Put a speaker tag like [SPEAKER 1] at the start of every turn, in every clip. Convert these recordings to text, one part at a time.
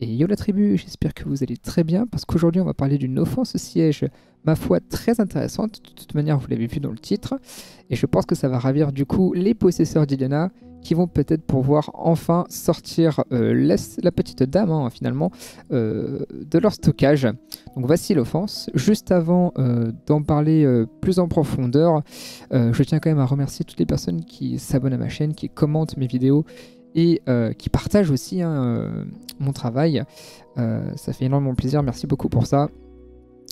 [SPEAKER 1] Et yo la tribu, j'espère que vous allez très bien parce qu'aujourd'hui on va parler d'une offense au siège, ma foi très intéressante, de toute manière vous l'avez vu dans le titre, et je pense que ça va ravir du coup les possesseurs d'Iliana qui vont peut-être pouvoir enfin sortir la petite dame finalement de leur stockage. Donc voici l'offense. Juste avant d'en parler plus en profondeur, je tiens quand même à remercier toutes les personnes qui s'abonnent à ma chaîne, qui commentent mes vidéos et qui partagent aussi mon travail. Ça fait énormément plaisir, merci beaucoup pour ça.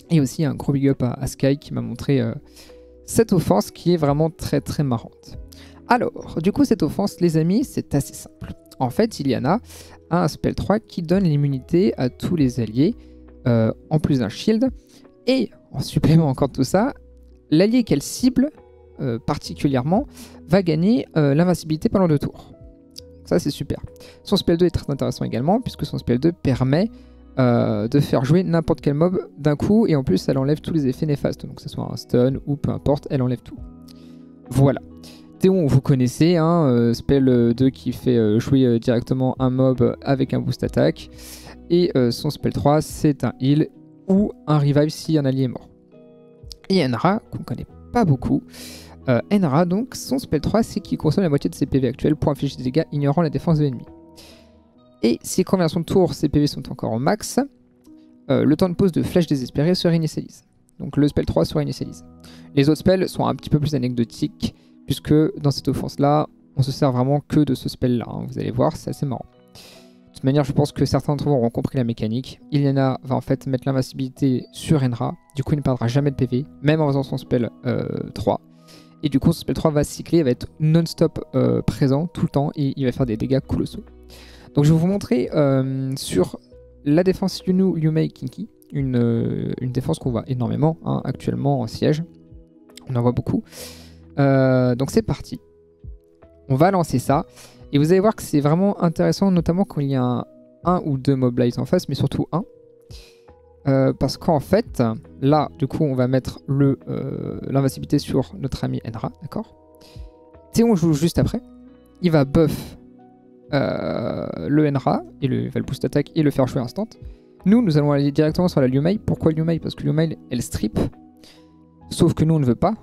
[SPEAKER 1] Et aussi un gros big up à Sky qui m'a montré cette offense qui est vraiment très très marrante. Alors, du coup cette offense les amis, c'est assez simple. En fait, Iliana a un spell 3 qui donne l'immunité à tous les alliés, en plus d'un shield. Et en supplément encore de tout ça, l'allié qu'elle cible particulièrement va gagner l'invincibilité pendant 2 tours. Ça c'est super. Son spell 2 est très intéressant également puisque son spell 2 permet de faire jouer n'importe quel mob d'un coup et en plus elle enlève tous les effets néfastes. Donc que ce soit un stun ou peu importe, elle enlève tout. Voilà. Théon vous connaissez, spell 2 qui fait jouer directement un mob avec un boost attaque. Et son spell 3 c'est un heal ou un revive si un allié est mort. Et Enra qu'on connaît pas beaucoup. Enra, donc, son spell 3, c'est qu'il consomme la moitié de ses PV actuels pour infliger des dégâts ignorant la défense de l'ennemi. Et si combinaison de tours, ses PV sont encore au max, le temps de pause de flash désespéré se réinitialise. Donc le spell 3 se réinitialise. Les autres spells sont un petit peu plus anecdotiques, puisque dans cette offense-là, on se sert vraiment que de ce spell-là. Vous allez voir, c'est assez marrant. De toute manière, je pense que certains d'entre vous auront compris la mécanique. Iliana va en fait mettre l'invincibilité sur Enra, du coup il ne perdra jamais de PV, même en faisant son spell 3. Et du coup, son spell 3 va cycler, va être non-stop présent tout le temps et il va faire des dégâts colossaux. Donc je vais vous montrer sur la défense Yunu, Yumei, Kinki, une défense qu'on voit énormément actuellement en siège. On en voit beaucoup. Donc c'est parti. On va lancer ça. Et vous allez voir que c'est vraiment intéressant, notamment quand il y a un ou deux mob lights en face, mais surtout un. Parce qu'en fait, là, du coup, on va mettre l'invincibilité sur notre ami Enra, d'accord. Théon joue juste après. Il va buff le Enra, et il va le boost attack et le faire jouer instant. Nous allons aller directement sur la Liu Mei. Pourquoi Liu Mei? Parce que Liu Mei, elle strip. Sauf que nous, on ne veut pas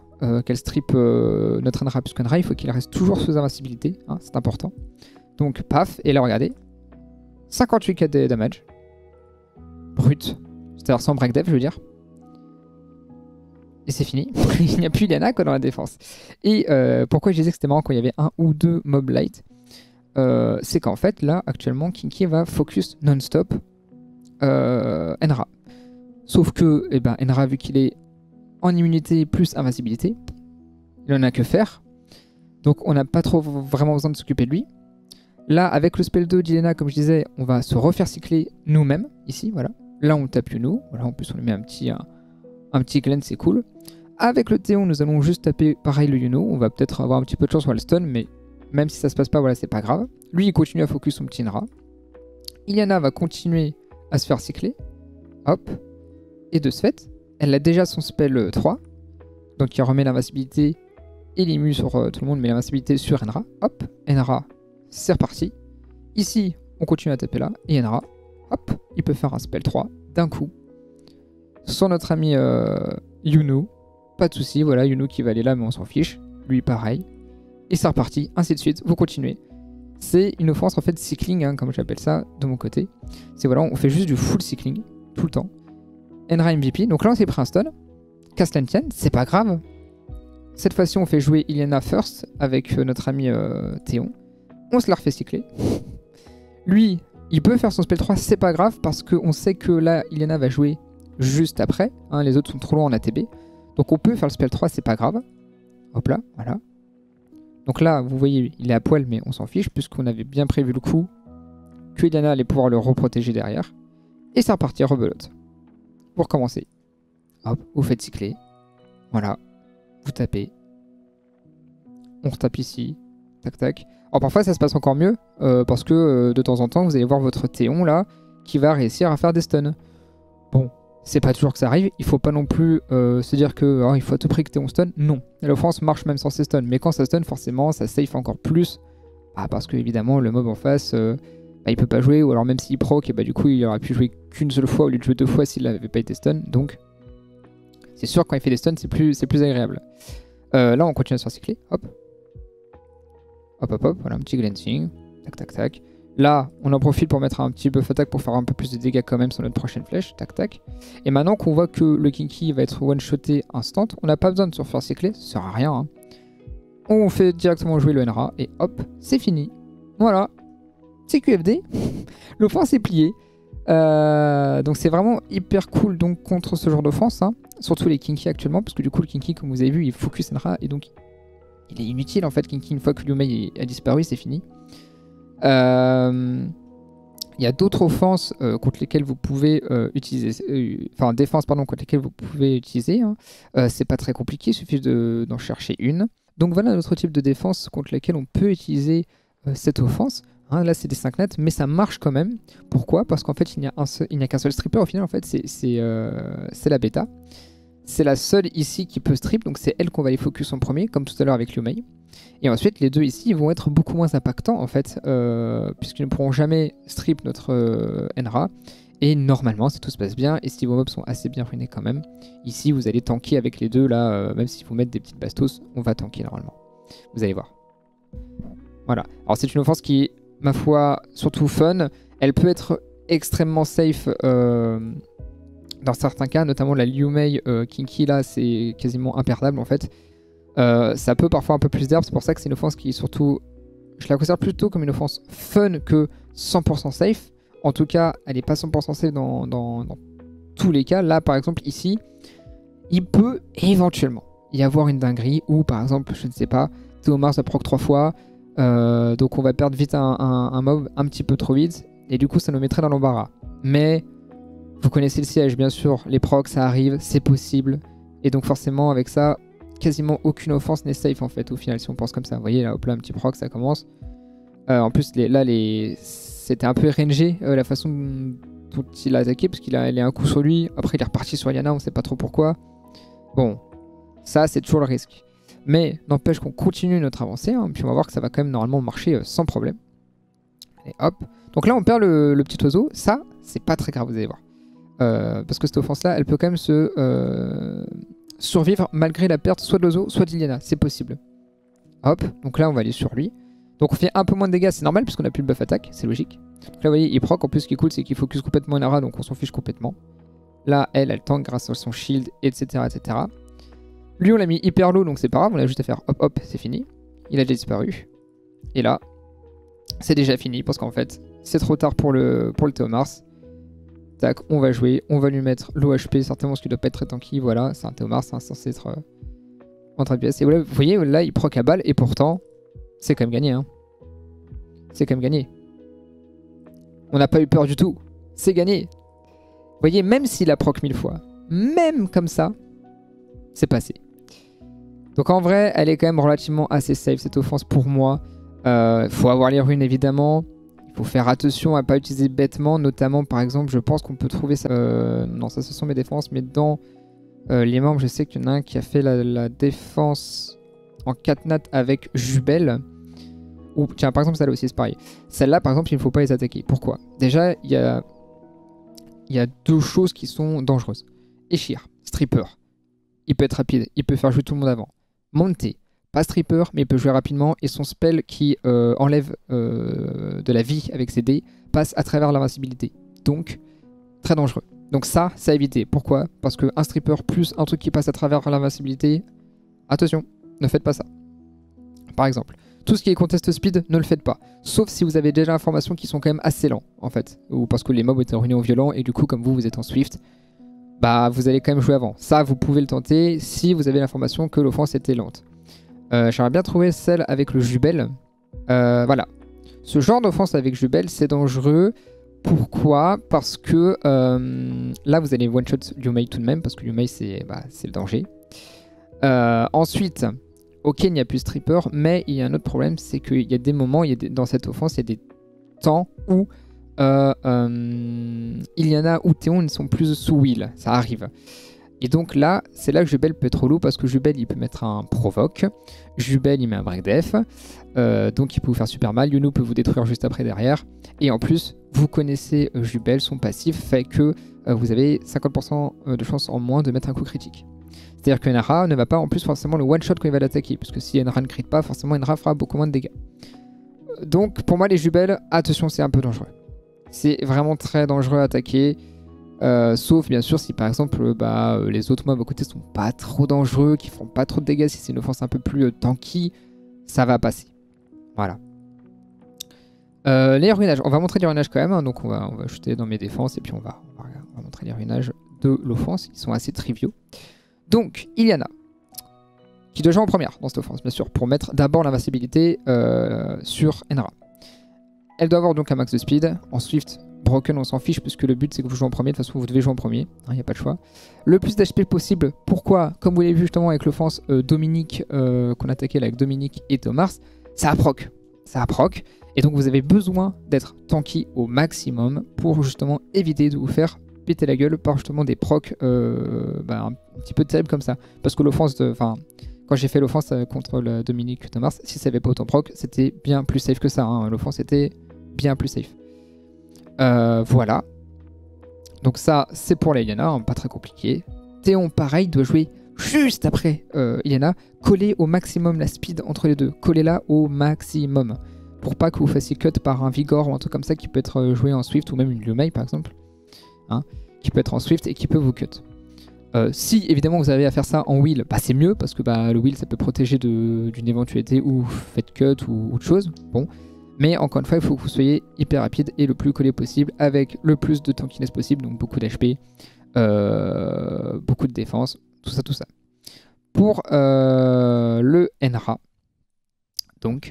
[SPEAKER 1] qu'elle strip notre Enra, puisqu'Enra, il faut qu'il reste toujours sous invincibilité. C'est important. Donc, paf, et là, regardez. 58k de damage. Brut. C'est-à-dire sans break dev, je veux dire. Et c'est fini. Il n'y a plus Iliana dans la défense. Et pourquoi je disais que c'était marrant quand il y avait un ou deux mob light, c'est qu'en fait, là, actuellement, Kinki va focus non-stop Enra. Sauf que, Enra, vu qu'il est en immunité plus invincibilité, il n'en a que faire. Donc on n'a pas trop vraiment besoin de s'occuper de lui. Là, avec le spell 2 d'Iliana, comme je disais, on va se refaire cycler nous-mêmes, ici, voilà. Là, on tape Yunu. Voilà, en plus, on lui met un petit Glen, c'est cool. Avec le Théon, nous allons juste taper pareil le Yunu. On va peut-être avoir un petit peu de chance sur le stun, mais même si ça se passe pas, voilà, c'est pas grave. Lui, il continue à focus son petit Enra. Iliana va continuer à se faire cycler. Hop. Et de ce fait, elle a déjà son spell 3. Donc, il remet l'invincibilité et l'immu sur tout le monde, mais l'invincibilité sur Enra. Hop. Enra, c'est reparti. Ici, on continue à taper là. Et Enra, hop, il peut faire un spell 3 d'un coup sur notre ami Yunu. Pas de souci, voilà, Yunu qui va aller là, mais on s'en fiche. Lui, pareil. Et c'est reparti, ainsi de suite, vous continuez. C'est une offense en fait cycling, comme j'appelle ça de mon côté. C'est voilà, on fait juste du full cycling, tout le temps. Enra MVP, donc là on s'est pris un stun. Casse l'entienne, c'est pas grave. Cette fois-ci, on fait jouer Iliana first avec notre ami Théon. On se la refait cycler. Lui, il peut faire son spell 3, c'est pas grave, parce qu'on sait que là, Iliana va jouer juste après. Les autres sont trop loin en ATB. Donc on peut faire le spell 3, c'est pas grave. Hop là, voilà. Donc là, vous voyez, il est à poil, mais on s'en fiche, puisqu'on avait bien prévu le coup que Iliana allait pouvoir le reprotéger derrière. Et c'est reparti, rebelote. Pour commencer. Hop, vous faites cycler. Voilà. Vous tapez. On retape ici. Tac, tac. Alors parfois, ça se passe encore mieux, parce que de temps en temps, vous allez voir votre Théon, là, qui va réussir à faire des stuns. Bon, c'est pas toujours que ça arrive. Il faut pas non plus se dire que il faut à tout prix que Théon stun. Non. L'offense marche même sans ses stuns. Mais quand ça stun, forcément, ça safe encore plus. Parce que, évidemment, le mob en face, bah, il peut pas jouer, ou alors même s'il proc, et bah, du coup il aurait pu jouer qu'une seule fois au lieu de jouer 2 fois s'il n'avait pas été stun. Donc c'est sûr quand il fait des stuns c'est plus agréable. Là on continue à se faire cycler, hop. Hop hop hop, voilà un petit glancing, tac tac tac. Là on en profite pour mettre un petit buff attack pour faire un peu plus de dégâts quand même sur notre prochaine flèche, tac tac. Et maintenant qu'on voit que le Kinky va être one-shoté instant, on n'a pas besoin de se refaire cycler, ça sert à rien. Hein. On fait directement jouer le NRA et hop, c'est fini. Voilà, c'est QFD, l'offense est pliée. Donc c'est vraiment hyper cool donc contre ce genre d'offense, hein. Surtout les Kinky actuellement, parce que du coup le Kinky comme vous avez vu il focus NRA et donc il est inutile en fait Kinky une fois que Liu Mei a disparu, c'est fini. Il y a d'autres offenses contre lesquelles vous pouvez utiliser, enfin défenses pardon contre lesquelles vous pouvez utiliser, hein. C'est pas très compliqué, il suffit d'en chercher une. Donc voilà notre type de défense contre laquelle on peut utiliser cette offense. Hein, là c'est des 5 nets, mais ça marche quand même. Pourquoi? Parce qu'en fait il n'y a qu'un seul stripper au final, en fait c'est la bêta. C'est la seule ici qui peut strip, donc c'est elle qu'on va aller focus en premier, comme tout à l'heure avec Liu Mei. Et ensuite les deux ici vont être beaucoup moins impactants en fait, puisqu'ils ne pourront jamais strip notre NRA. Et normalement si tout se passe bien, et si vos mobs sont assez bien ruinés quand même, ici vous allez tanker avec les deux là, même si vous mettez des petites bastos, on va tanker normalement. Vous allez voir. Voilà, alors c'est une offense qui est, ma foi, surtout fun. Elle peut être extrêmement safe dans certains cas, notamment la Liu Mei Kinky là, c'est quasiment imperdable en fait. Ça peut parfois un peu plus d'herbe, c'est pour ça que c'est une offense qui est surtout, je la considère plutôt comme une offense fun que 100% safe. En tout cas, elle n'est pas 100% safe dans tous les cas. Là, par exemple, ici, il peut éventuellement y avoir une dinguerie où, par exemple, je ne sais pas, Théomars va proc 3 fois, donc on va perdre vite un mob un petit peu trop vite, et du coup, ça nous mettrait dans l'embarras. Mais vous connaissez le siège, bien sûr, les procs, ça arrive, c'est possible, et donc forcément, avec ça, quasiment aucune offense n'est safe en fait, au final, si on pense comme ça. Vous voyez, là, hop là, un petit proc, ça commence. En plus, c'était un peu RNG la façon dont il a attaqué, parce qu'il a un coup sur lui, après il est reparti sur Yana, on sait pas trop pourquoi. Bon, ça c'est toujours le risque. Mais n'empêche qu'on continue notre avancée, hein, puis on va voir que ça va quand même normalement marcher sans problème. Et hop. Donc là on perd le petit oiseau, ça c'est pas très grave, vous allez voir. Parce que cette offense là, elle peut quand même se survivre malgré la perte soit de l'oiseau, soit d'Iliana, c'est possible. Hop, donc là on va aller sur lui. Donc on fait un peu moins de dégâts, c'est normal puisqu'on a plus le buff attaque, c'est logique. Donc là vous voyez, il proc, en plus ce qui est cool c'est qu'il focus complètement Nara, donc on s'en fiche complètement. Là elle tank grâce à son shield, etc. etc. Lui on l'a mis hyper low, donc c'est pas grave, on a juste à faire hop hop, c'est fini. Il a déjà disparu. Et là, c'est déjà fini parce qu'en fait, c'est trop tard pour le Théomars. Tac, on va jouer, on va lui mettre l'OHP, certainement ce qui doit pas être très tanky, voilà, c'est un Théomars, c'est censé être en train de pièce. Et voilà, vous voyez, là il proc à balle et pourtant, c'est quand même gagné, hein. C'est quand même gagné. On n'a pas eu peur du tout. C'est gagné. Vous voyez, même s'il a proc 1000 fois, même comme ça, c'est passé. Donc en vrai, elle est quand même relativement assez safe cette offense pour moi. Faut avoir les runes évidemment. Il faut faire attention à ne pas utiliser bêtement. Notamment par exemple, je pense qu'on peut trouver ça... non, ça ce sont mes défenses. Mais dans les membres, je sais qu'il y en a un qui a fait la défense en 4 nat avec Jubel. Ou tiens, par exemple, celle-là aussi, c'est pareil. Celle-là, par exemple, il ne faut pas les attaquer. Pourquoi? Déjà, il y a deux choses qui sont dangereuses. Eshir, stripper. Il peut être rapide, il peut faire jouer tout le monde avant. Monté, pas stripper, mais il peut jouer rapidement. Et son spell qui enlève de la vie avec ses dés passe à travers l'invincibilité. Donc, très dangereux. Donc ça, c'est à éviter. Pourquoi? Parce qu'un stripper plus un truc qui passe à travers l'invincibilité, attention, ne faites pas ça. Par exemple. Tout ce qui est contest speed, ne le faites pas. Sauf si vous avez déjà l'information qui sont quand même assez lents, en fait. Ou parce que les mobs étaient ruinés au violent, et du coup, comme vous êtes en Swift, bah vous allez quand même jouer avant. Ça, vous pouvez le tenter si vous avez l'information que l'offense était lente. J'aimerais bien trouver celle avec le Jubel. Voilà. Ce genre d'offense avec Jubel, c'est dangereux. Pourquoi? Parce que là, vous allez one-shot Liu Mei tout de même, parce que Liu Mei, c'est le danger. Ensuite... Ok, il n'y a plus stripper, mais il y a un autre problème, c'est qu'il y a des moments, dans cette offense, il y a des temps où Iliana ou Théon ne sont plus sous wheel, ça arrive. Et donc là, c'est là que Jubel peut être relou parce que Jubel il peut mettre un provoque, Jubel il met un break def, donc il peut vous faire super mal, Yunu peut vous détruire juste après derrière, et en plus vous connaissez Jubel, son passif fait que vous avez 50% de chance en moins de mettre un coup critique. C'est-à-dire que Enra ne va pas en plus forcément le one shot quand il va l'attaquer, parce que si Enra ne crit pas, forcément Enra fera beaucoup moins de dégâts. Donc pour moi les Jubel, attention c'est un peu dangereux. C'est vraiment très dangereux à attaquer. Sauf bien sûr si par exemple les autres mobs à côté sont pas trop dangereux, qui font pas trop de dégâts, si c'est une offense un peu plus tanky, ça va passer. Voilà. Les ruinages, on va montrer les ruinages quand même, hein, donc on va ajouter dans mes défenses et puis on va montrer les ruinages de l'offense, ils sont assez triviaux. Donc Ilyana, qui doit jouer en première dans cette offense bien sûr, pour mettre d'abord l'invincibilité sur Enra. Elle doit avoir donc un max de speed, en Swift. Broken, on s'en fiche, puisque le but c'est que vous jouez en premier. De toute façon, vous devez jouer en premier, il n'y a pas de choix. Le plus d'HP possible, pourquoi? Comme vous l'avez vu justement avec l'offense Dominique, qu'on attaquait là avec Dominique et Thomas, ça a proc. Ça a proc. Et donc vous avez besoin d'être tanky au maximum pour justement éviter de vous faire péter la gueule par justement des procs un petit peu terribles comme ça. Parce que l'offense, quand j'ai fait l'offense contre le Dominique Thomas, si ça n'avait pas autant proc, c'était bien plus safe que ça. Hein. L'offense était bien plus safe. Voilà. Donc ça, c'est pour la Ilyana, hein, pas très compliqué. Théon, pareil, doit jouer juste après Ilyana. Coller au maximum la speed entre les deux. Collez-la au maximum. Pour pas que vous fassiez cut par un Vigor ou un truc comme ça qui peut être joué en Swift, ou même une Lumei par exemple. Hein, qui peut être en Swift et qui peut vous cut. Si évidemment vous avez à faire ça en Will, c'est mieux parce que le Will ça peut protéger d'une éventualité où vous faites cut ou autre chose. Bon. Mais encore une fois, il faut que vous soyez hyper rapide et le plus collé possible avec le plus de tankiness possible, donc beaucoup d'HP, beaucoup de défense, tout ça. Pour le Enra, donc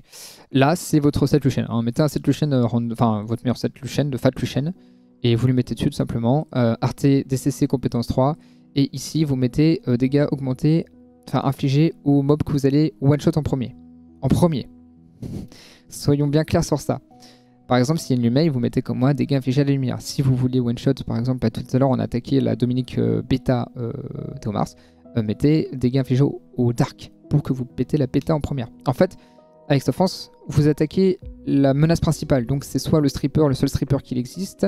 [SPEAKER 1] là c'est votre set Lucian. Hein. Mettez un set Lucian, votre meilleur set Lucian de Fat Lucian, et vous lui mettez dessus tout simplement. Arte DCC compétence 3, et ici vous mettez dégâts augmentés, infligés aux mobs que vous allez one shot en premier. Soyons bien clairs sur ça. Par exemple, s'il y a une Lumei, vous mettez comme moi dégâts infligés à la lumière. Si vous voulez one shot, par exemple, tout à l'heure on a attaqué la Dominique Beta Thomas, mettez dégâts infligés au Dark pour que vous pétez la Beta en première. En fait, avec cette offense, vous attaquez la menace principale. Donc c'est soit le stripper, le seul stripper qu'il existe,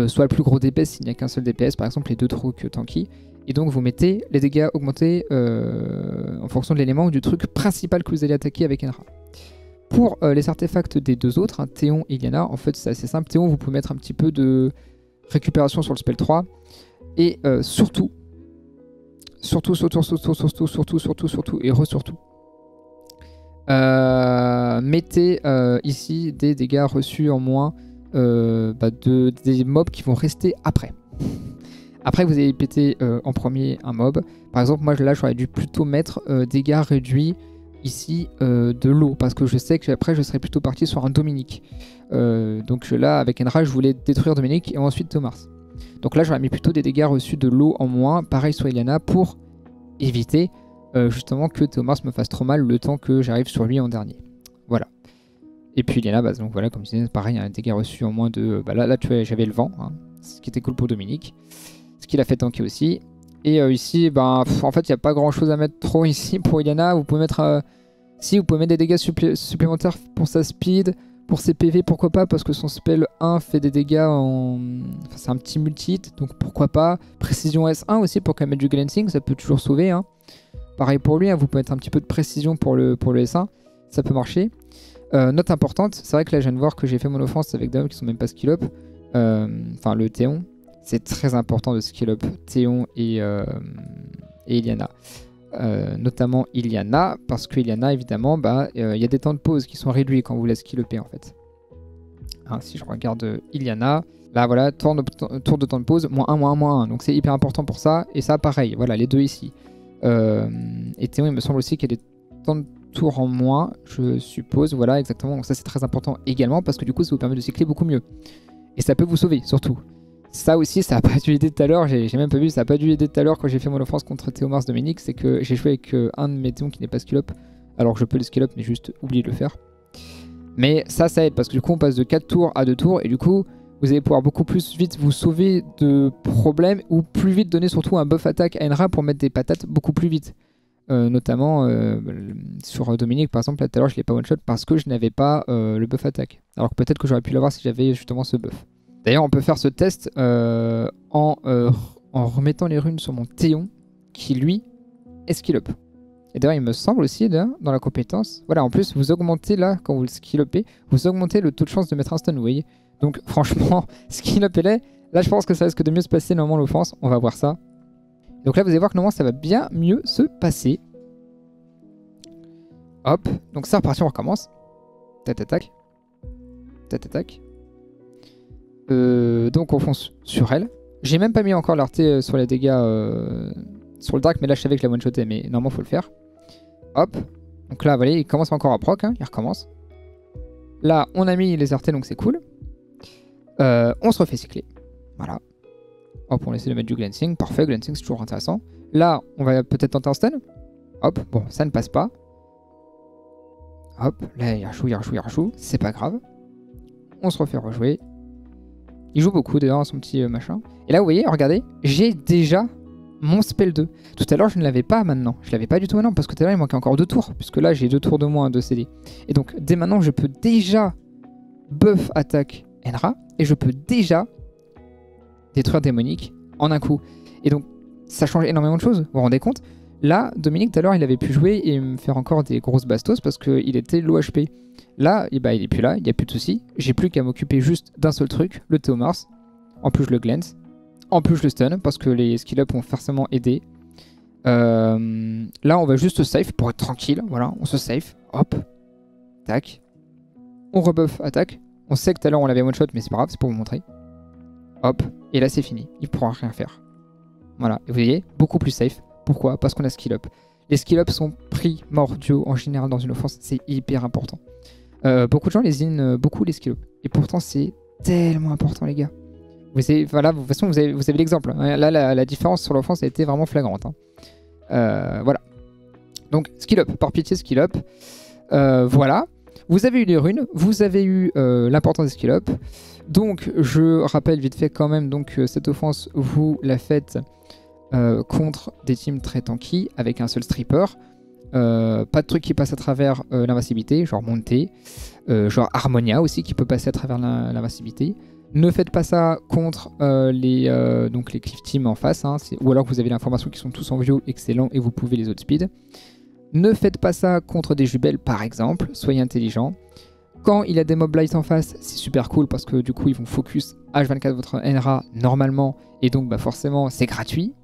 [SPEAKER 1] soit le plus gros DPS s'il n'y a qu'un seul DPS, par exemple les deux trucs tanky. Et donc vous mettez les dégâts augmentés en fonction de l'élément ou du truc principal que vous allez attaquer avec Enra. Pour les artefacts des deux autres, hein, Théon et Ilyana, en fait c'est assez simple. Théon, vous pouvez mettre un petit peu de récupération sur le spell 3. Et surtout, mettez ici des dégâts reçus en moins des mobs qui vont rester après. Après, vous allez péter en premier un mob. Par exemple, moi là j'aurais dû plutôt mettre dégâts réduits ici de l'eau, parce que je sais qu'après je serais plutôt parti sur un Dominique. Donc là, avec Enra, je voulais détruire Dominique et ensuite Thomas. Donc là, j'aurais mis plutôt des dégâts reçus de l'eau en moins, pareil sur Ilyana, pour éviter justement que Thomas me fasse trop mal le temps que j'arrive sur lui en dernier. Voilà. Et puis Ilyana, donc voilà, comme je disais, pareil, un dégât reçu en moins de... là tu vois, j'avais le vent, hein, ce qui était cool pour Dominique. Ce qu'il a fait tanker aussi. Et ici, en fait, il n'y a pas grand chose à mettre trop ici pour Ilyana. Vous pouvez mettre vous pouvez mettre des dégâts supplémentaires pour sa speed, pour ses PV, pourquoi pas, parce que son spell 1 fait des dégâts en... c'est un petit multi-hit, donc pourquoi pas. Précision S1 aussi pour qu'elle mette du glancing, ça peut toujours sauver. Hein. Pareil pour lui, hein, vous pouvez mettre un petit peu de précision pour le S1, ça peut marcher. Note importante, c'est vrai que là je viens de voir que j'ai fait mon offense avec des mobs qui sont même pas skill up. Le Théon. C'est très important de skill up Théon et Ilyana. Notamment Ilyana, parce que Ilyana, évidemment, y a des temps de pause qui sont réduits quand vous la skill upez en fait. Hein, si je regarde Ilyana, là voilà, tour de temps de pause, -1, -1. Donc c'est hyper important pour ça. Et ça, pareil, voilà, les deux ici. Et Théon, il me semble aussi qu'il y a des temps de tour en moins, je suppose. Voilà, exactement. Donc ça, c'est très important également, parce que du coup, ça vous permet de cycler beaucoup mieux. Et ça peut vous sauver, surtout. Ça aussi, ça n'a pas dû aider tout à l'heure, j'ai même pas vu, ça n'a pas dû aider tout à l'heure quand j'ai fait mon offense contre Théomars Dominique, c'est que j'ai joué avec un de mes Théons qui n'est pas skill up, alors que je peux le skill up, mais juste oublier de le faire. Mais ça aide, parce que du coup on passe de 4 tours à 2 tours, et du coup, vous allez pouvoir beaucoup plus vite vous sauver de problèmes ou plus vite donner surtout un buff attaque à Enra pour mettre des patates beaucoup plus vite. Notamment sur Dominique par exemple, là tout à l'heure je l'ai pas one shot parce que je n'avais pas le buff attaque. Alors que peut-être que j'aurais pu l'avoir si j'avais justement ce buff. D'ailleurs on peut faire ce test en remettant les runes sur mon Théon qui lui est skill up. Et d'ailleurs il me semble aussi là, dans la compétence, voilà en plus vous augmentez là quand vous le skill upez, vous augmentez le taux de chance de mettre un stun, vous voyez. Donc franchement skill up là je pense que ça risque de mieux se passer normalement l'offense, on va voir ça. Donc là, vous allez voir que normalement, ça va bien mieux se passer. Hop. Donc c'est reparti, on recommence. Tac. Donc on fonce sur elle. J'ai même pas mis encore l'arté sur les dégâts sur le Dark, mais là, je savais que la one-shotait, mais normalement, il faut le faire. Hop. Donc là, vous voyez, il commence encore à proc, hein, il recommence. Là, on a mis les artés, donc c'est cool. On se refait cycler. Voilà. Hop, on essaie de mettre du glancing. Parfait, glancing c'est toujours intéressant. Là, on va peut-être tenter un stun. Hop, bon, ça ne passe pas. Hop, là, il rechoue. C'est pas grave. On se refait rejouer. Il joue beaucoup d'ailleurs, son petit machin. Et là, vous voyez, regardez, j'ai déjà mon spell 2. Tout à l'heure, je ne l'avais pas maintenant. Je l'avais pas du tout maintenant parce que tout à l'heure, il manquait encore 2 tours. Puisque là, j'ai 2 tours de moins de CD. Et donc, dès maintenant, je peux déjà buff attaque Enra. Et je peux déjà détruire démonique en un coup. Et donc, ça change énormément de choses. Vous vous rendez compte? Là, Dominique, tout à l'heure, il avait pu jouer et me faire encore des grosses bastos parce qu'il était low HP. Là, il est plus là, il n'y a plus de soucis. J'ai plus qu'à m'occuper juste d'un seul truc, le Théomars. En plus, je le glance. En plus, je le stun parce que les skill-up vont forcément aider. Là, on va juste safe pour être tranquille. Voilà, on se safe. Hop. Tac. On rebuff attaque. On sait que tout à l'heure, on l'avait one-shot, mais c'est pas grave, c'est pour vous montrer. Hop, et là c'est fini, il ne pourra rien faire. Voilà, et vous voyez, beaucoup plus safe. Pourquoi? Parce qu'on a skill up. Les skill up sont primordiaux en général dans une offense, c'est hyper important. Beaucoup de gens lésinent beaucoup les skill up. Et pourtant c'est tellement important les gars. Vous avez, voilà, de toute façon vous avez l'exemple. Là la différence sur l'offense a été vraiment flagrante. Voilà. Donc skill up, par pitié skill up. Voilà. Vous avez eu les runes, vous avez eu l'importance des skill up. Donc je rappelle vite fait quand même donc cette offense vous la faites contre des teams très tanky avec un seul stripper. Pas de truc qui passe à travers l'invincibilité, genre Monté, genre Harmonia aussi qui peut passer à travers l'invincibilité. Ne faites pas ça contre donc les cliff teams en face, hein, ou alors que vous avez l'information qu'ils sont tous en view, excellent, et vous pouvez les outspeed. Ne faites pas ça contre des jubels par exemple, soyez intelligent. Quand il y a des mobs light en face, c'est super cool parce que du coup ils vont focus H24 votre Enra normalement et donc bah, forcément c'est gratuit.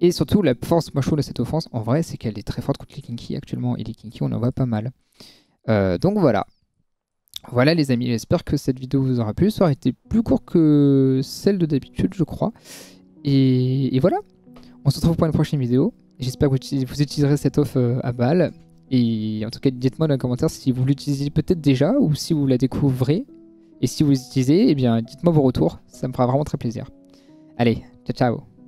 [SPEAKER 1] Et surtout la force moi je trouve de cette offense en vrai c'est qu'elle est très forte contre les Kinky actuellement et les Kinky on en voit pas mal. Donc voilà. Voilà les amis, j'espère que cette vidéo vous aura plu. Ça aurait été plus court que celle de d'habitude je crois. Et voilà. On se retrouve pour une prochaine vidéo. J'espère que vous utiliserez cette offre à balle. Et en tout cas, dites-moi dans les commentaires si vous l'utilisez peut-être déjà ou si vous la découvrez. Et si vous l'utilisez, eh bien, dites-moi vos retours. Ça me fera vraiment très plaisir. Allez, ciao ciao.